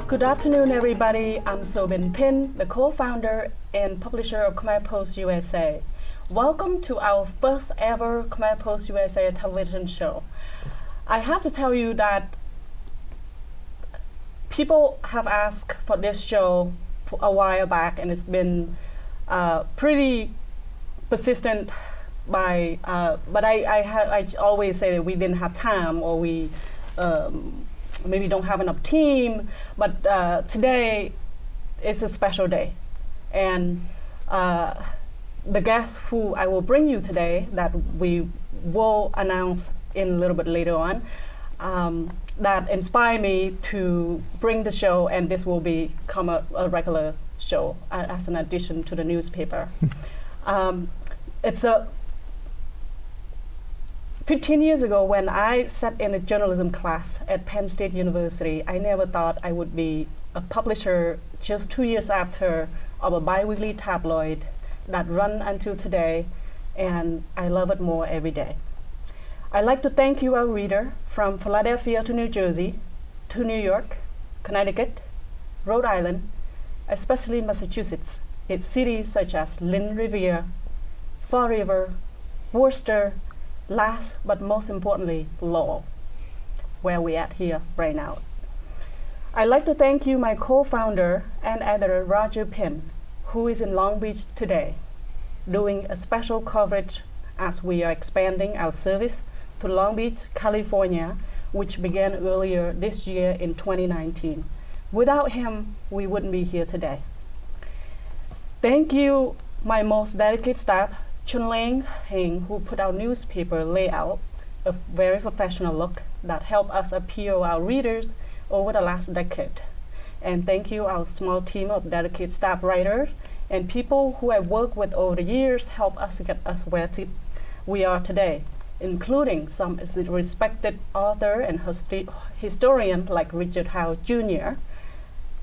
Good afternoon, everybody. I'm Soben Pin, the co-founder and publisher of Khmer Post USA. Welcome to our first ever Khmer Post USA television show. I have to tell you that people have asked for this show for a while back, and it's been pretty persistent. But I always say that we didn't have time, or we maybe don't have enough team. But today is a special day, and the guest who I will bring you today, that we will announce in a little bit later on, that inspired me to bring the show, and this will become a regular show as an addition to the newspaper. It's 15 years ago, when I sat in a journalism class at Penn State University, I never thought I would be a publisher just 2 years after of a biweekly tabloid that run until today, and I love it more every day. I'd like to thank you, our reader, from Philadelphia to New Jersey, to New York, Connecticut, Rhode Island, especially Massachusetts, its cities such as Lynn Riviera, Fall River, Worcester, last but most importantly, Lowell, where we're at here right now. I'd like to thank you, my co-founder and editor, Roger Pin, who is in Long Beach today, doing a special coverage as we are expanding our service to Long Beach, California, which began earlier this year in 2019. Without him, we wouldn't be here today. Thank you, my most dedicated staff, Chun Ling Hing, who put our newspaper layout a very professional look that helped us appeal our readers over the last decade. And thank you, our small team of dedicated staff writers and people who I've worked with over the years help us get us where we are today, including some respected author and historian like Richard Howe Jr.,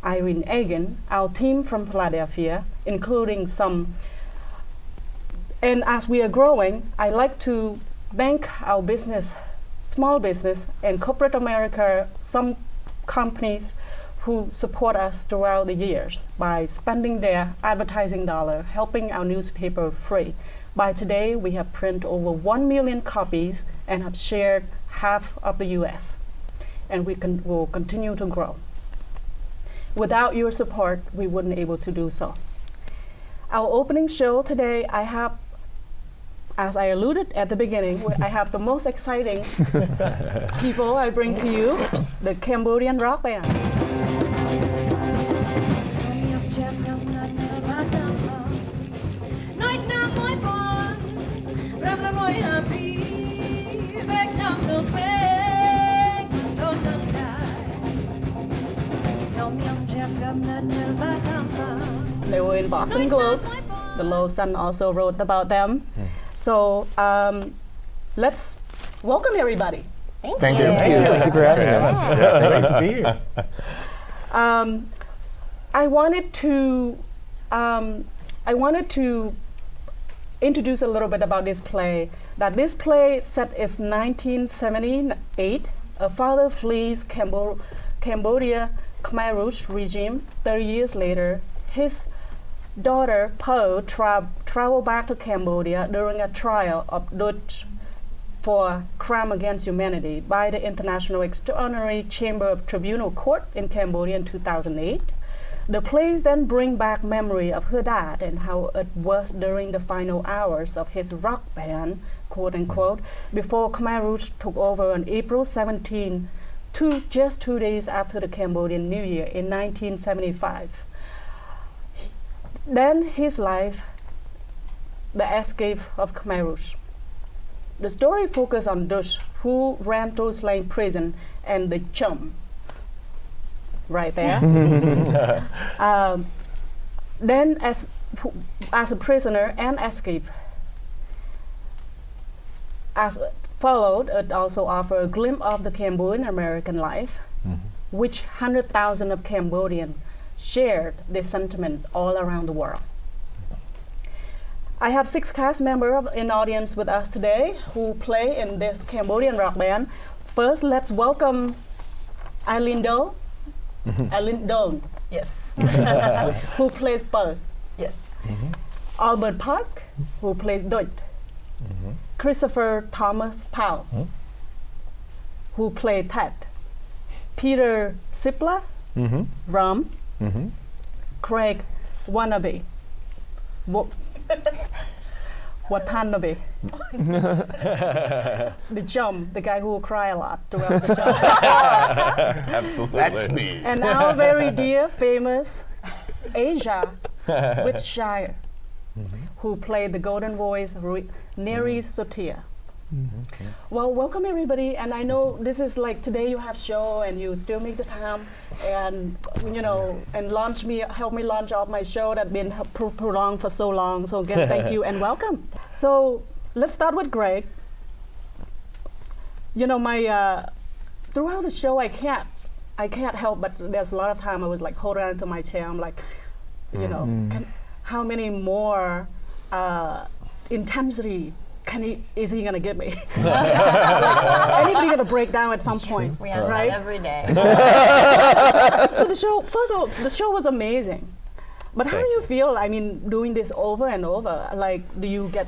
Irene Egan, our team from Philadelphia, including some. And as we are growing, I'd like to thank our business, small business, and corporate America, some companies who support us throughout the years by spending their advertising dollar, helping our newspaper free. By today, we have printed over 1 million copies and have shared half of the US, and will continue to grow. Without your support, we wouldn't be able to do so. Our opening show today, I have, as I alluded at the beginning, I have the most exciting people I bring to you, the Cambodian Rock Band. They were in Boston Globe. The Lowell Sun also wrote about them. So let's welcome everybody. Thank you. Thank you for having us. Great to be here. I wanted to introduce a little bit about this play. That this play set is 1978. A father flees Cambodia Khmer Rouge regime. 30 years later, his daughter Po traveled back to Cambodia during a trial of Dutch for crime against humanity by the International Extraordinary Chamber of Tribunal Court in Cambodia in 2008. The plays then bring back memory of her dad and how it was during the final hours of his rock band, quote unquote, before Khmer Rouge took over on April 17, just 2 days after the Cambodian New Year in 1975. Then his life, the escape of Khmer Rouge. The story focuses on Dush, who ran to Slane prison, and the chum, right there. Then as a prisoner and escape. As followed, it also offers a glimpse of the Cambodian American life, which 100,000 of Cambodians shared this sentiment all around the world. I have 6 cast members in audience with us today who play in this Cambodian rock band. First, let's welcome Eileen Do, Alin Dong, yes, who plays Pearl, yes. Albert Park, who plays Doit. Christopher Thomas Powell, who played Ted. Peter Sipler, Ram. Craig Wanabe, Watanabe. The Jump, the guy who will cry a lot throughout the Jump. Absolutely. That's me. And our very dear, famous Asia Whitshire, who played the golden voice, Neri Sotia. Well, welcome everybody, and I know this is like today you have show and you still make the time, and and help me launch off my show that been prolonged for so long. So again, thank you and welcome. So let's start with Greg. My throughout the show, I can't help but there's a lot of time I was like holding on to my chair. I'm like, how many more intensity is he gonna give me? Anybody gonna break down at some point? We have right? that every day. So the show, first of all, the show was amazing. But how do you feel? I mean, doing this over and over. Like, do you get,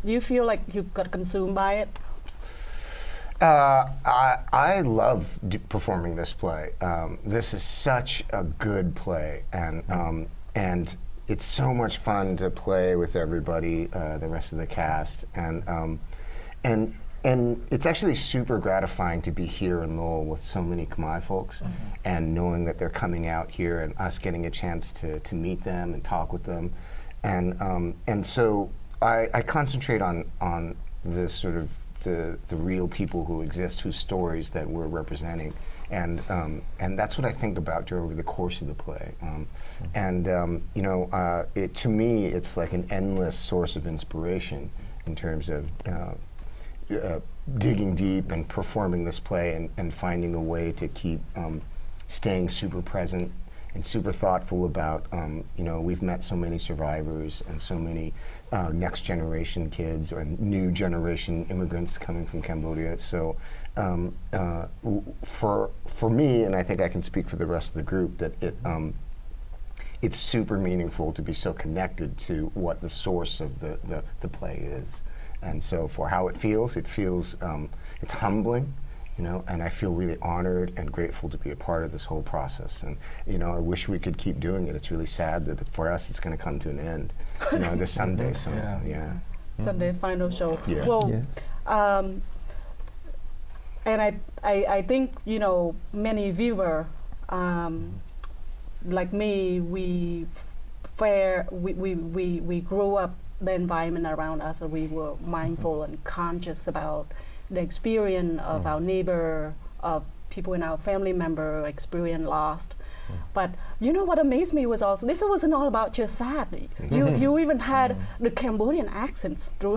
you feel like you got consumed by it? I love performing this play. This is such a good play, and it's so much fun to play with everybody, the rest of the cast, and it's actually super gratifying to be here in Lowell with so many Khmer folks, and knowing that they're coming out here and us getting a chance to meet them and talk with them, and so I concentrate on this sort of the real people who exist, whose stories that we're representing. And that's what I think about over the course of the play. To me, it's like an endless source of inspiration in terms of digging deep and performing this play and finding a way to keep staying super present and super thoughtful about, we've met so many survivors and so many next generation kids or new generation immigrants coming from Cambodia. So for me, and I think I can speak for the rest of the group, that it's super meaningful to be so connected to what the source of the play is. And so for how it feels, it's humbling. And I feel really honored and grateful to be a part of this whole process. And, I wish we could keep doing it. It's really sad that for us, it's going to come to an end, this Sunday. So, Sunday, final show. Yeah. Well, and I think, many viewer, like me, we grew up the environment around us, and we were mindful and conscious about the experience of our neighbor, of people in our family member experience lost. But what amazed me was also, this wasn't all about just sad. You even had the Cambodian accents through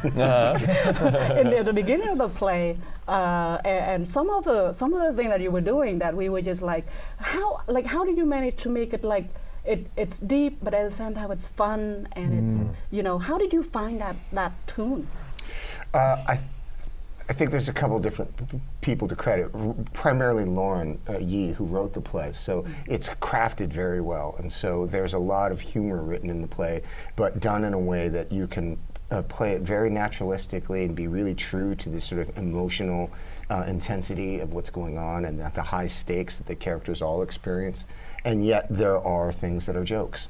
in the beginning of the play, and some of the things that you were doing that we were just like, how did you manage to make it like it's deep, but at the same time it's fun, and it's how did you find that tune? I think there's a couple different people to credit, primarily Lauren Yee, who wrote the play. So it's crafted very well, and so there's a lot of humor written in the play, but done in a way that you can play it very naturalistically and be really true to this sort of emotional intensity of what's going on and the high stakes that the characters all experience. And yet there are things that are jokes,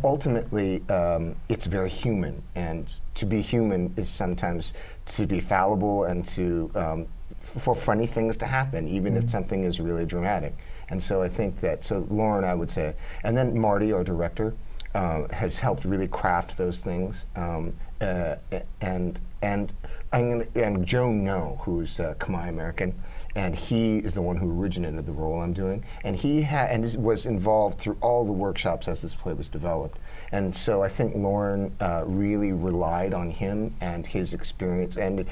ultimately it's very human, and to be human is sometimes to be fallible and to for funny things to happen, even if something is really dramatic. And so I think that Lauren, I would say, and then Marty, our director, has helped really craft those things, and Joe No, who's Khmer American. And he is the one who originated the role I'm doing, and he was involved through all the workshops as this play was developed. And so I think Lauren really relied on him and his experience, and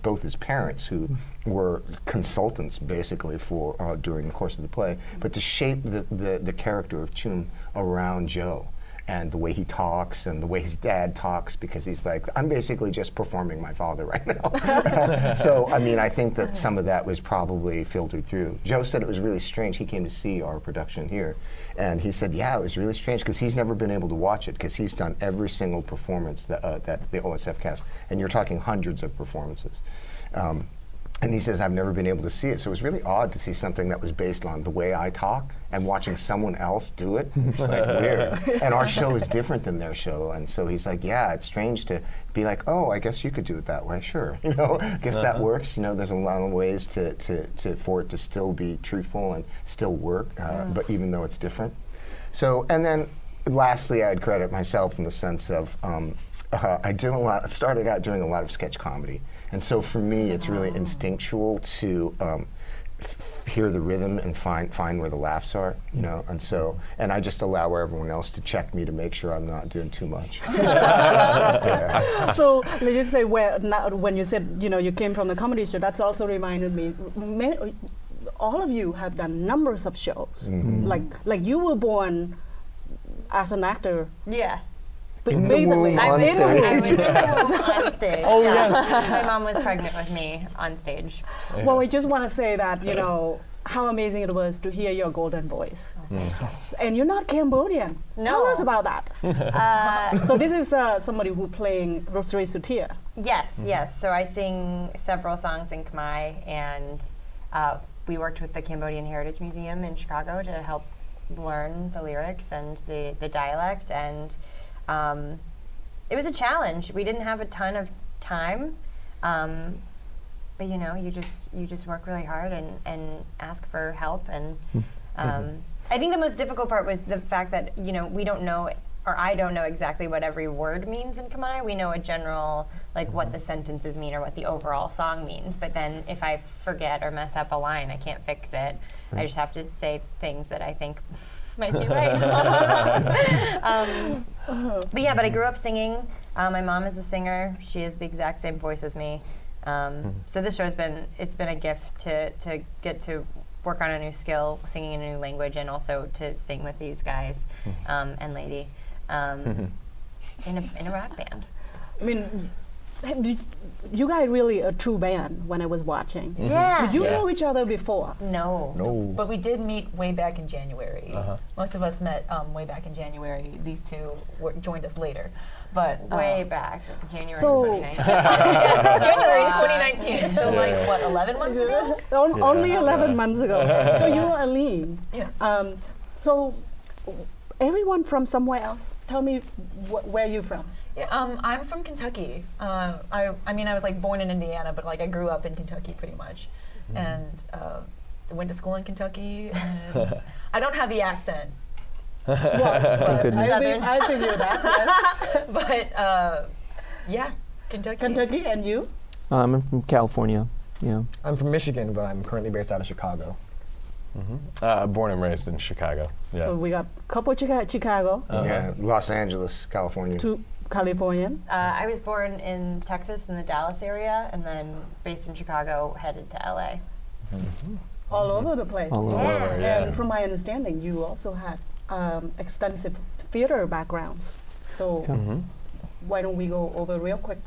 both his parents, who were consultants basically for during the course of the play, but to shape the character of Chum around Joe. and the way he talks and the way his dad talks, because he's like, I'm basically just performing my father right now. So, I mean, I think that some of that was probably filtered through. Joe said it was really strange. He came to see our production here, and he said, yeah, it was really strange, because he's never been able to watch it, because he's done every single performance that the OSF cast, and you're talking hundreds of performances. And he says, I've never been able to see it. So it was really odd to see something that was based on the way I talk and watching someone else do it. It's like weird. And our show is different than their show. And so he's like, yeah, it's strange to be like, oh, I guess you could do it that way. Sure. You know, I guess that works. You know, there's a lot of ways for it to still be truthful and still work, but even though it's different. So, and then lastly, I'd credit myself in the sense of I started out doing a lot of sketch comedy. And so for me, it's really instinctual to hear the rhythm and find where the laughs are, you know. And so, and I just allow everyone else to check me to make sure I'm not doing too much. Yeah. So let's just say when you said, you know, you came from the comedy show, that's also reminded me, all of you have done numbers of shows. Like you were born as an actor. Yeah. In the womb on stage. I was in the womb on stage. Oh, yeah. yes. My mom was pregnant with me on stage. Yeah. Well, I just want to say that, you know, how amazing it was to hear your golden voice. And you're not Cambodian. No. Tell us about that. So this is somebody who playing Rosary Sutia. Yes, yes. So I sing several songs in Khmer, and we worked with the Cambodian Heritage Museum in Chicago to help learn the lyrics and the dialect, and it was a challenge. We didn't have a ton of time, but you know, you just work really hard and ask for help. And I think the most difficult part was the fact that, you know, we don't know, or I don't know exactly what every word means in Khmer. We know a general, like what the sentences mean or what the overall song means, but then if I forget or mess up a line, I can't fix it. I just have to say things that I think might be right. But yeah, but I grew up singing. My mom is a singer. She has the exact same voice as me. So this show's been a gift to get to work on a new skill, singing in a new language, and also to sing with these guys and lady in a rock band. I mean, you guys really a true band when I was watching. Yeah. Did you know each other before? No. But we did meet way back in January. Most of us met way back in January. These two joined us later. But Way back, January So- 2019. January 2019. So like what, 11 months ago? Only 11 months ago. So you were Aline. Yes. So everyone from somewhere else? Tell me where you're from. Yeah, I'm from Kentucky. I mean, I was like born in Indiana, but like I grew up in Kentucky pretty much, and went to school in Kentucky. And I don't have the accent. Well, goodness. I figured that. Yes. But yeah, Kentucky. Kentucky, and you? I'm from California. Yeah. I'm from Michigan, but I'm currently based out of Chicago. Born and raised in Chicago. Yeah. So we got a couple Chicago, Yeah, Los Angeles, California. two Californian. I was born in Texas in the Dallas area, and then based in Chicago, headed to LA. All over the place. All over. Yeah. Yeah. And from my understanding, you also had extensive theater backgrounds. So why don't we go over real quick?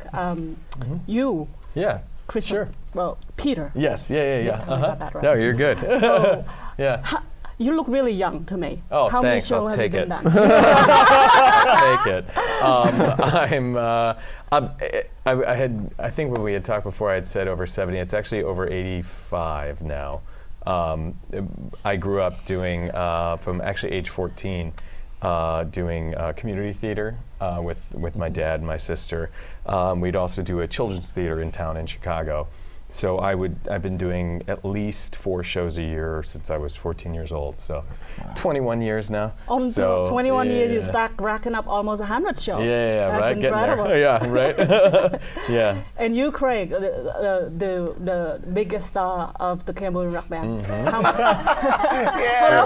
You, Yeah. Chris, Sure. well, Peter. Yes. Yeah. Just tell me about that, right? No, you're good. So Yeah. you look really young to me. Oh, How thanks. many I'll shows take have you it. been done? Take it. I think when we had talked before, I had said over 70. It's actually over 85 now. I grew up doing, from actually age 14, doing community theater with my dad and my sister. We'd also do a children's theater in town in Chicago. So I've been doing at least 4 shows a year since I was 14 years old. So 21 years now. Until So, 21 years, you yeah. start racking up almost 100 shows. Yeah, That's right. incredible. Getting there. Yeah, right. Yeah. And you, Craig, the biggest star of the Cambodian Rock Band. How long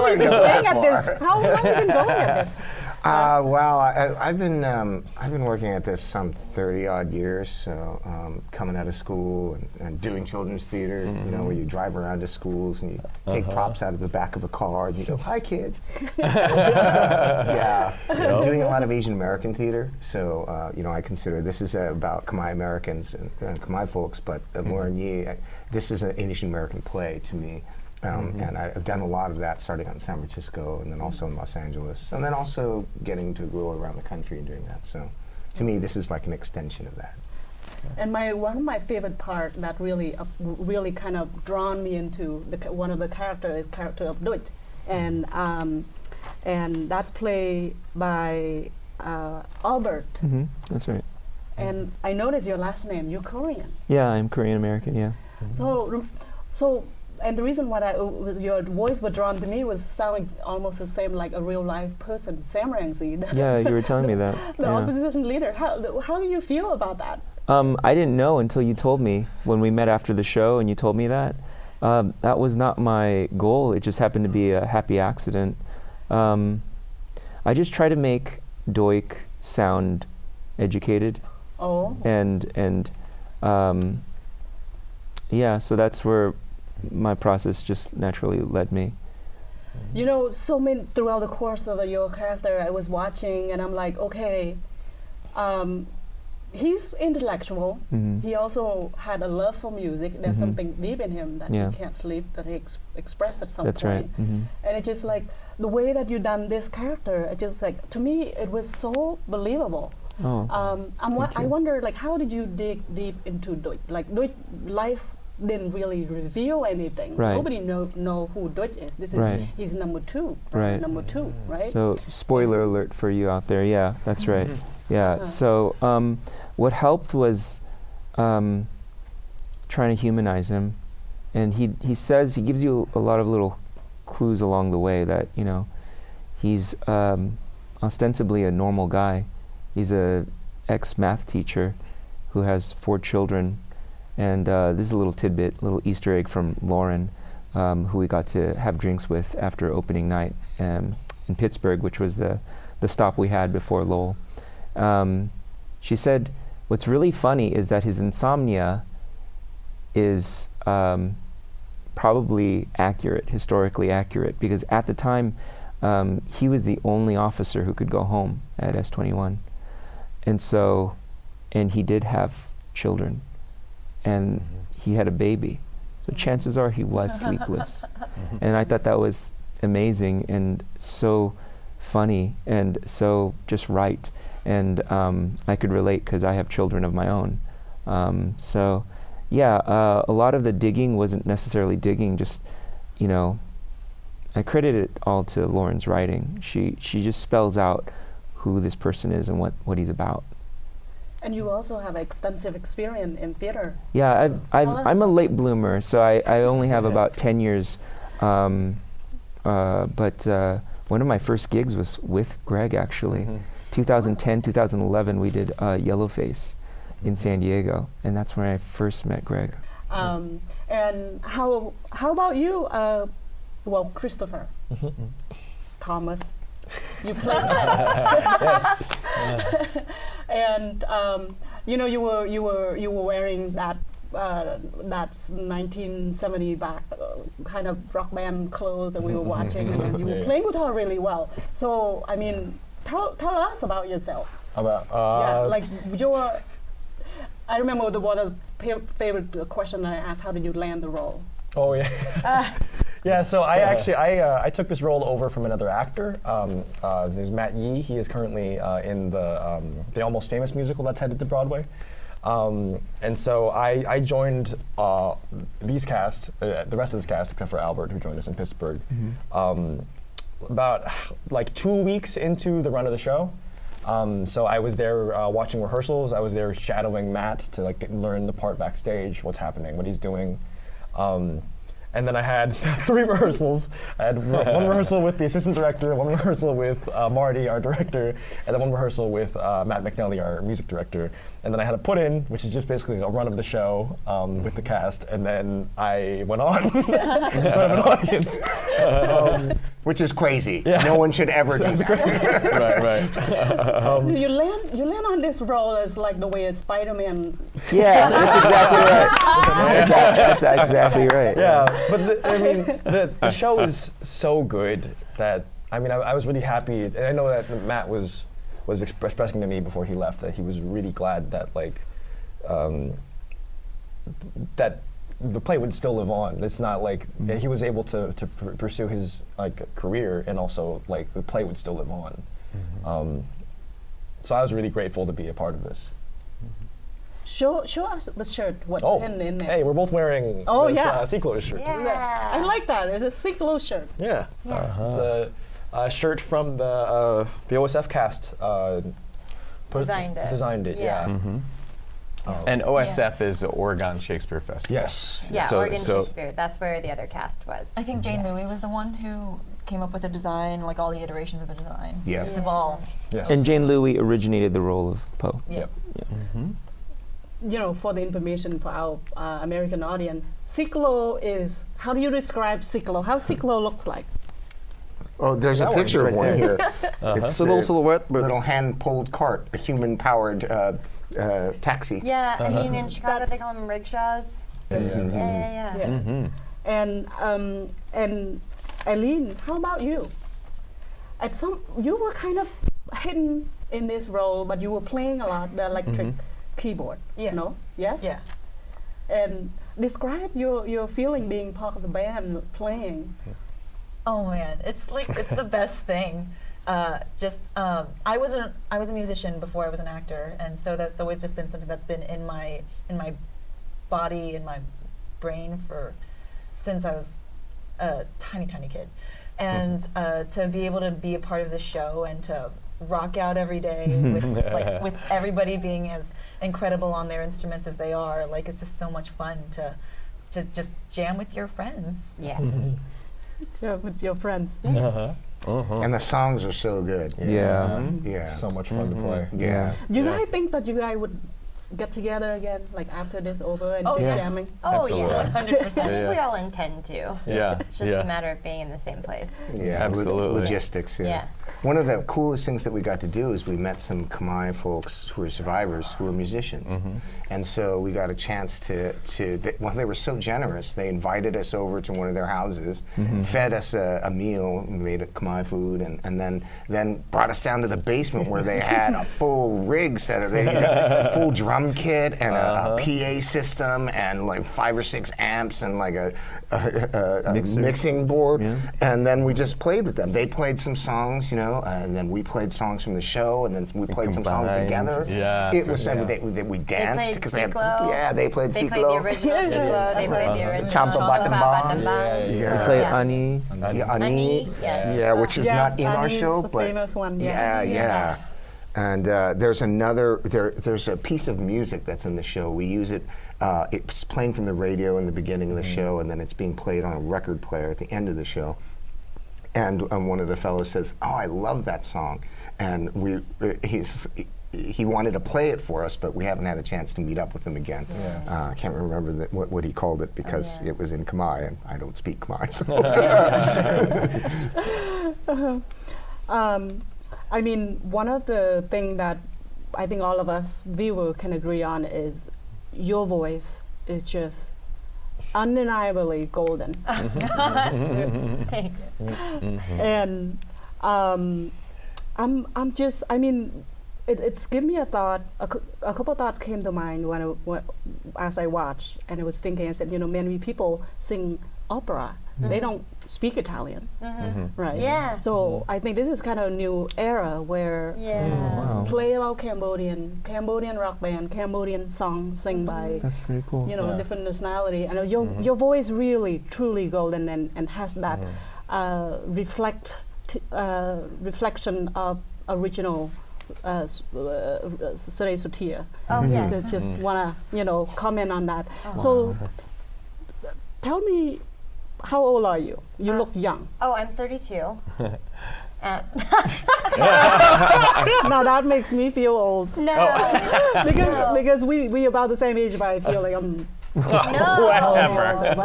have you been going at this? How long have you been going at this? Well, I've been working at this some 30-odd years. So coming out of school and doing children's theater, you know, where you drive around to schools and you take props out of the back of a car and you go, "Hi, kids." Yeah, doing a lot of Asian American theater. So you know, I consider this is about Khmer Americans and Khmer folks, but Lauren Yee, this is an Asian American play to me. And I've done a lot of that, starting out in San Francisco and then also in Los Angeles, and then also getting to go around the country and doing that. So, to me, this is like an extension of that. And one of my favorite part that really kind of drawn me into one of the characters is character of Deutsch, and that's played by Albert. That's right. And I noticed your last name. You're Korean. Yeah, I'm Korean American. Yeah. So. And the reason why your voice was drawn to me was sounding almost the same like a real life person, Sam Rangzi. Yeah, you were telling me that. The opposition leader. How do you feel about that? I didn't know until you told me when we met after the show, and you told me that. That was not my goal. It just happened to be a happy accident. I just try to make Doik sound educated. Oh. And yeah, so that's where my process just naturally led me. You know, throughout the course of your character, I was watching and I'm like, okay, he's intellectual. He also had a love for music. There's something deep in him that he can't sleep, that he expressed at some That's point. right. And it's just like, the way that you done this character, it just like, to me, it was so believable. Oh, I wonder, like, how did you dig deep into Deutsch? Like, Deutsch life didn't really reveal anything. Right. Nobody know who Deutsch is. This is he's number two. Right. Number two, right? So spoiler alert for you out there. Yeah, that's right. Yeah. So what helped was trying to humanize him, and he gives you a lot of little clues along the way that, you know, he's ostensibly a normal guy. He's a ex-math teacher who has 4 children. And this is a little tidbit, a little Easter egg from Lauren, who we got to have drinks with after opening night in Pittsburgh, which was the stop we had before Lowell. She said, what's really funny is that his insomnia is probably accurate, historically accurate, because at the time, he was the only officer who could go home at S21. And he did have children. And he had a baby. So chances are he was sleepless. And I thought that was amazing and so funny and so just right. And I could relate because I have children of my own. So yeah, a lot of the digging wasn't necessarily digging, just, you know, I credit it all to Lauren's writing. She just spells out who this person is and what he's about. And you also have extensive experience in theater. Yeah, I'm a late bloomer, so I only have about 10 years. But one of my first gigs was with Greg, actually. 2010, 2011, we did Yellowface in San Diego, and that's when I first met Greg. And how about you? Well, Christopher, Thomas, you played Yes. and you know, you were wearing that 1970 kind of rock band clothes, and we were watching, and you were playing guitar really well. So I mean, tell us about yourself. About like your. I remember one of the favorite question I asked: how did you land the role? Oh yeah. Yeah, so I took this role over from another actor. There's Matt Yee. He is currently in the Almost Famous musical that's headed to Broadway. And so I joined these cast, the rest of this cast, except for Albert, who joined us in Pittsburgh, about like 2 weeks into the run of the show. So I was there watching rehearsals. I was there shadowing Matt to like learn the part backstage, what's happening, what he's doing. And then I had 3 rehearsals. I had one rehearsal with the assistant director, one rehearsal with Marty, our director, and then one rehearsal with Matt McNally, our music director. And then I had a put-in, which is just basically a run of the show with the cast. And then I went on in front of an audience. which is crazy. Yeah. No one should ever do that. Right. You land on this role as like the way a Spider-Man. Yeah, that's exactly right. That's exactly right. Yeah, but the show is so good that I was really happy, and I know that Matt was expressing to me before he left that he was really glad that that the play would still live on. It's not like he was able to pursue his career, and also the play would still live on. So I was really grateful to be a part of this. Show us the shirt. What's in there? Hey, we're both wearing this Ciclo shirt. Yeah. I like that. It's a Ciclo shirt. Yeah. It's a shirt from the OSF cast. Designed it. Yeah. Mm-hmm. And OSF is the Oregon Shakespeare Festival. Yes. Yeah, Oregon Shakespeare. That's where the other cast was. I think Jane Louie was the one who came up with the design, like all the iterations of the design. Yeah. It's evolved. Yes. And Jane Louie originated the role of Poe. Yeah. For the information for our American audience, Ciclo is, how do you describe Ciclo? How Ciclo looks like? Oh, there's a picture of one here. It's a little silhouette, but little hand-pulled cart, a human-powered taxi. Yeah, in Chicago they call them rickshaws. Yeah. And Eileen, how about you? You were kind of hidden in this role, but you were playing a lot the electric keyboard. Yeah. No? Yes. Yeah. And describe your feeling being part of the band playing. Oh man, it's the best thing. I was a musician before I was an actor, and so that's always just been something that's been in my body, in my brain since I was a tiny kid. And to be able to be a part of the show and to rock out every day with everybody being as incredible on their instruments as they are, it's just so much fun to just jam with your friends. Yeah. With your friends. And the songs are so good. Yeah. so much fun to play. Yeah. Do you guys think that you guys would get together again, after this over and jamming? Oh Absolutely. yeah, 100%. I think Yeah. we all intend to. Yeah. It's just a matter of being in the same place. Yeah, Absolutely. logistics. Yeah. Yeah. One of the coolest things that we got to do is we met some Khmer folks who were survivors who were musicians, and so we got a chance they were so generous. They invited us over to one of their houses, fed us a meal, made a Khmer food, and then brought us down to the basement where they had a full rig set. They had a full drum kit and a PA system and 5 or 6 amps and a mixing board, and then we just played with them. They played some songs, and then we played songs from the show, and then we played some songs together. Yeah, it was we danced because they played They played the Ciclo. original Ciclo. They played the original Champa Batambang. We played Ani. Ani, which is not in our show, the but famous one. yeah. And there's a piece of music that's in the show. We use it. It's playing from the radio in the beginning of the show, and then it's being played on a record player at the end of the show. And one of the fellows says, "Oh, I love that song," and he wanted to play it for us, but we haven't had a chance to meet up with him again. I can't remember what he called it because it was in Khmer, and I don't speak Khmer. One of the things that I think all of us viewers can agree on is your voice is just undeniably golden. Thanks. And it's given me a thought. A couple of thoughts came to mind as I watched, and I was thinking. I said, many people sing opera. They don't speak Italian, right? Yeah. So I think this is kind of a new era where play about Cambodian rock band, Cambodian song sing by That's pretty cool. different nationality, and your voice really truly golden and has that reflection of original Sere Sutia. Oh yes. So just wanna comment on that. So tell me, how old are you? You look young. Oh, I'm 32. Now that makes me feel old No. because we about the same age, but I feel like I'm Whatever.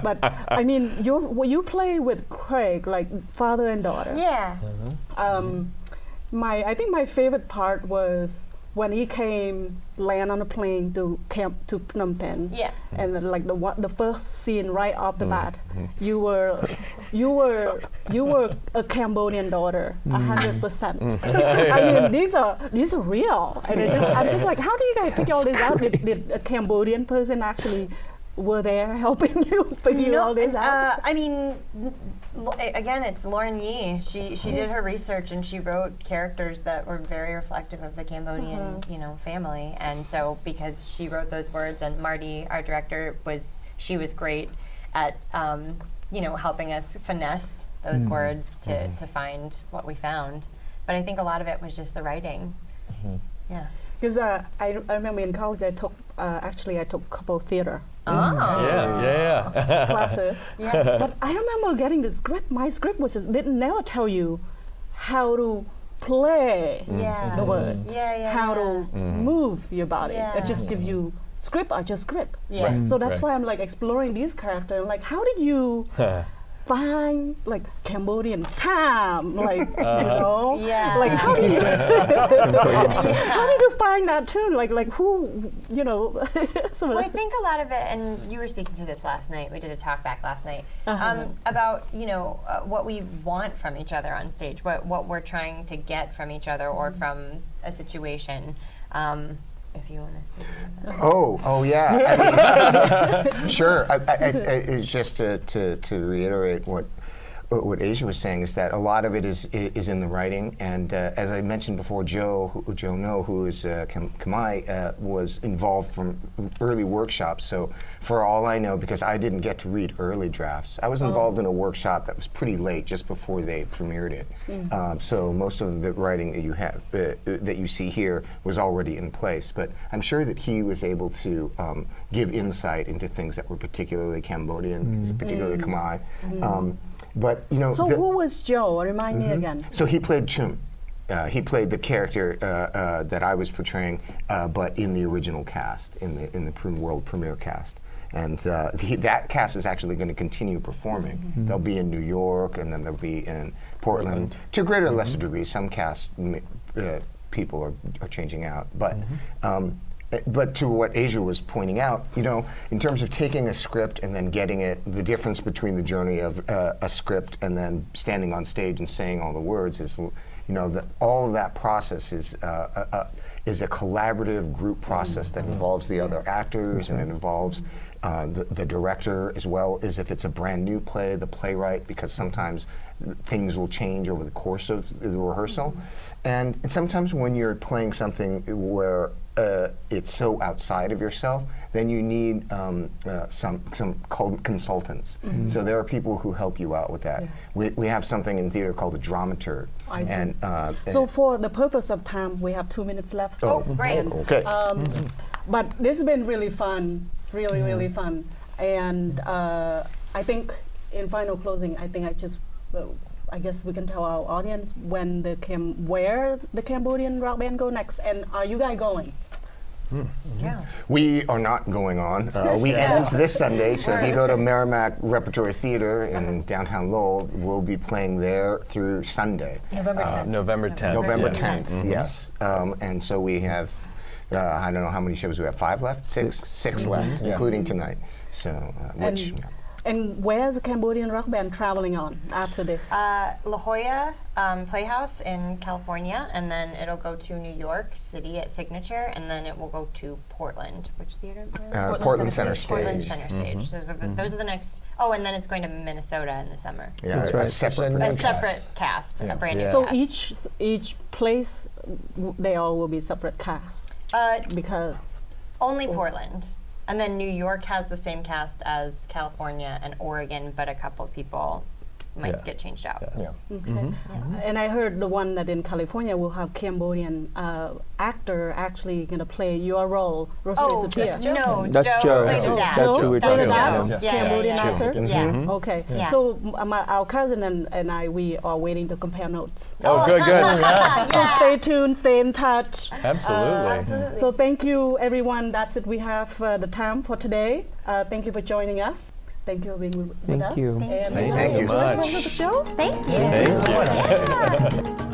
but I mean, you play with Craig like father and daughter. Yeah. I think my favorite part was when he came land on a plane to Phnom Penh. Yeah. And then, like the first scene right off the bat, you were a Cambodian daughter, 100%. I mean, these are real, and I'm just like, how do you guys figure all this out? Did a Cambodian person actually were there helping you figure all this out? I mean, again, it's Lauren Yee. She did her research and she wrote characters that were very reflective of the Cambodian, family. And so because she wrote those words, and Marty, our director, was great at helping us finesse those words to find what we found. But I think a lot of it was just the writing. Yeah. Because I remember in college I took a couple of theater Yeah. classes. Yeah. But I remember getting the script. My script didn't never tell you how to play Yeah. the words, how to move your body. Yeah. It just gives you script or just script. Yeah. Right. So that's Right. why I'm like exploring these characters. I'm like, how did you find like Cambodian time? Like Yeah. like how do you how did you find that too? Like who some of Well, I the- think a lot of it, and you were speaking to this last night. We did a talk back last night about what we want from each other on stage, what we're trying to get from each other or from a situation. If you want to speak about that. Oh yeah. I mean, sure. It's just to reiterate what Asia was saying is that a lot of it is in the writing, and as I mentioned before, Joe No, who is Khmer, was involved from early workshops. So for all I know, because I didn't get to read early drafts, I was involved in a workshop that was pretty late, just before they premiered it. So most of the writing that you have that you see here was already in place. But I'm sure that he was able to give insight into things that were particularly Cambodian, particularly Khmer. But So who was Joe? Remind me again. So he played Chum. He played the character that I was portraying, but in the original cast, in the world premiere cast. And that cast is actually going to continue performing. They'll be in New York, and then they'll be in Portland. To a greater or lesser degree, some cast people are changing out. But to what Asia was pointing out, in terms of taking a script and then getting it, the difference between the journey of a script and then standing on stage and saying all the words is, all of that process is a collaborative group process that involves the other actors and it involves the director, as well as if it's a brand new play, the playwright, because sometimes things will change over the course of the rehearsal. And sometimes when you're playing something where it's so outside of yourself, then you need some consultants. So there are people who help you out with that. We have something in theater called a dramaturg. I see. And So for the purpose of time, we have 2 minutes left. Oh, great. Okay. But this has been really fun, really fun. And I think in final closing, I guess we can tell our audience where the Cambodian Rock Band go next. And are you guys going? Yeah. We are not going on. We end this Sunday, so if you go to Merrimack Repertory Theater in downtown Lowell, we'll be playing there through Sunday. November 10th. November 10th. November yeah. 10th, yes. And so we have, I don't know how many shows we have, 5 left? Six left, including tonight. So, which... And where's the Cambodian Rock Band traveling on after this? La Jolla Playhouse in California, and then it'll go to New York City at Signature, and then it will go to Portland. Which theater? Portland Center Stage. Portland Center Stage. Those are the next. Oh, and then it's going to Minnesota in the summer. Yeah, That's a right. separate A cast. separate cast, a brand new So cast. each place, they all will be separate casts because Only Portland. And then New York has the same cast as California and Oregon, but a couple of people might Yeah. get changed out. Yeah. Okay. And I heard the one that in California will have Cambodian actor actually going to play your role, Rosemary Oh, Sophia. no, That's Joe Joe. played the dad. That's who we're Joe talking the about. dad, Yeah. Cambodian Yeah. actor. Yeah. Okay. Yeah. So our cousin and I, we are waiting to compare notes. Oh, good, good. So stay tuned, stay in touch. Absolutely. So thank you, everyone. That's it. We have the time for today. Thank you for joining us. Thank you for being with us. Thank you. And Thank enjoy you so the rest much. of the show. Thank you. Thank you.